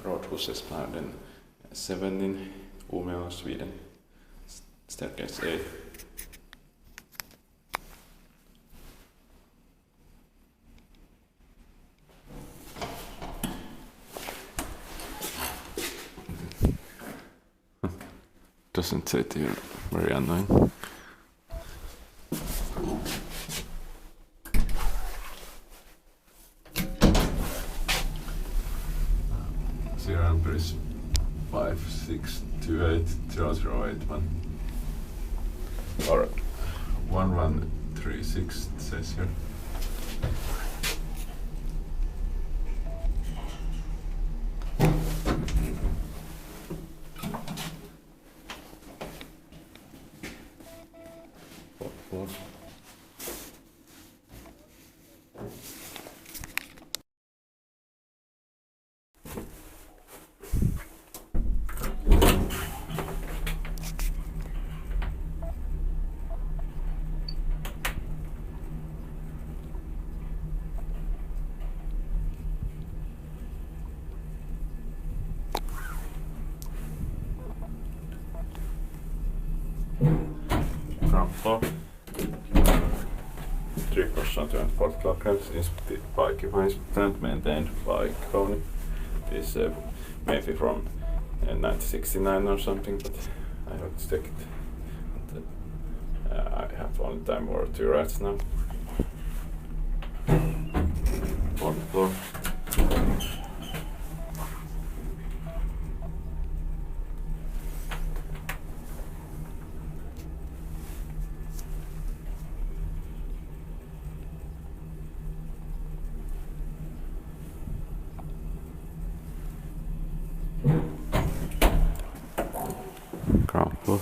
Rådhusesplanaden 7 in Umeå, Sweden. Staircase 8. Doesn't say it here. Very annoying. Serial number is 5628008 or 1136 it says here. Ground floor. 3/24 kilograms, bike equipment maintained by Kone. This maybe from 1969 or something, but I have to check it. But, I have only time for 2 rides now. 4th floor. Ground floor.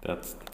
That's